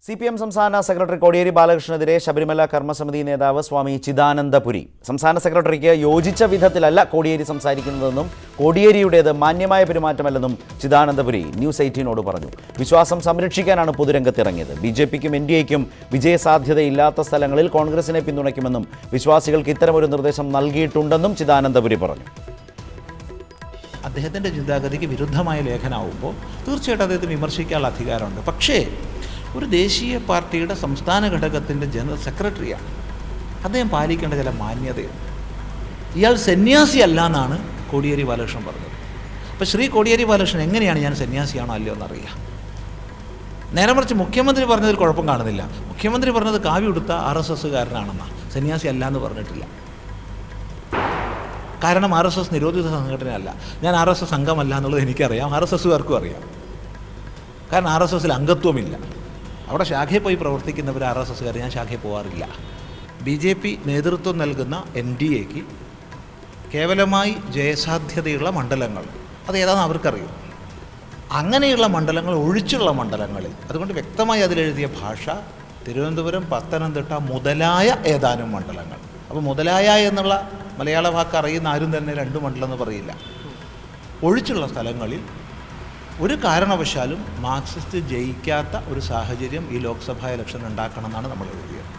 CPM സംസ്ഥാന secretary Kodiyeri ബാലകൃഷ്ണനെതിരെ Sabarimala കർമ്മസമിതി നേതാവ് സ്വാമി ചിദാനന്ദപുരി. സംസ്ഥാന സെക്രട്ടറിക്ക് യോജിച്ച വിധത്തിലല്ല കോടിയേരി സംസാരിക്കുന്നതെന്നും കോടിയേരിയുടേത് മാന്യമായ പെരുമാറ്റമല്ലെന്നും ചിദാനന്ദപുരി ന്യൂസ് 18നോട് പറഞ്ഞു. വിശ്വാസം സംരക്ഷിക്കാനാണ് പൊതുരംഗത്തിറങ്ങിയത്. BJPക്കും NDAയ്ക്കും വിജയസാധ്യതയില്ലാത്ത സ്ഥലങ്ങളിൽ കോൺഗ്രസിനെ പിന്തുണയ്ക്കുമെന്നും വിശ്വാസികൾക്ക് ഇത്തരമൊരു നിർദ്ദേശം നൽകിയിട്ടുണ്ടെന്നും ചിദാനന്ദപുരി പറഞ്ഞു. അദ്ദേഹത്തിൻ്റെ ചിന്താഗതിക്ക് വിരുദ്ധമായ ലേഖനമാകുമ്പോൾ തീർച്ചയായിട്ടും അദ്ദേഹത്തിന് വിമർശിക്കാനുള്ള അധികാരമുണ്ട്. പക്ഷേ ഒരു ദേശീയ പാർട്ടിയുടെ സംസ്ഥാന ഘടകത്തിൻ്റെ ജനറൽ സെക്രട്ടറിയാണ്. അദ്ദേഹം പാലിക്കേണ്ട ചില മാന്യതയുണ്ട്. ഇയാൾ സന്യാസി അല്ല എന്നാണ് കോടിയേരി ബാലകൃഷ്ണൻ പറഞ്ഞത്. അപ്പോൾ ശ്രീ കോടിയേരി ബാലകൃഷ്ണൻ എങ്ങനെയാണ് ഞാൻ സന്യാസിയാണോ അല്ലയോ എന്നറിയാം. നേരെ മറിച്ച് മുഖ്യമന്ത്രി പറഞ്ഞതിൽ കുഴപ്പം കാണുന്നില്ല. മുഖ്യമന്ത്രി പറഞ്ഞത് കാവ്യ ഉടുത്ത RSSകാരനാണെന്നാണ്, സന്യാസി അല്ല എന്ന് പറഞ്ഞിട്ടില്ല. കാരണം RSS നിരോധിത സംഘടനയല്ല. ഞാൻ RSS അംഗമല്ല എന്നുള്ളത് എനിക്കറിയാം, RSSകാർക്കും അറിയാം. കാരണം RSSൽ അംഗത്വമില്ല. അവിടെ ശാഖയിൽ പോയി പ്രവർത്തിക്കുന്നവർ RSSകാർ, ഞാൻ ശാഖയിൽ പോകാറില്ല. BJP നേതൃത്വം നൽകുന്ന NDAയ്ക്ക് കേവലമായി ജയസാധ്യതയുള്ള മണ്ഡലങ്ങൾ അതേതാണെന്ന് അവർക്കറിയും. അങ്ങനെയുള്ള മണ്ഡലങ്ങൾ ഒഴിച്ചുള്ള മണ്ഡലങ്ങളിൽ, അതുകൊണ്ട് വ്യക്തമായി അതിലെഴുതിയ ഭാഷ തിരുവനന്തപുരം, പത്തനംതിട്ട മുതലായ ഏതാനും മണ്ഡലങ്ങൾ. അപ്പോൾ മുതലായ എന്നുള്ള മലയാള വാക്ക് അറിയുന്ന ആരും തന്നെ രണ്ട് മണ്ഡലം എന്ന് പറയില്ല. ഒഴിച്ചുള്ള സ്ഥലങ്ങളിൽ ഒരു കാരണവശാലും മാർക്സിസ്റ്റ് ജയിക്കാത്ത ഒരു സാഹചര്യം ഈ ലോക്സഭാ ഇലക്ഷൻ ഉണ്ടാക്കണം എന്നാണ് നമ്മൾ എഴുതിയത്.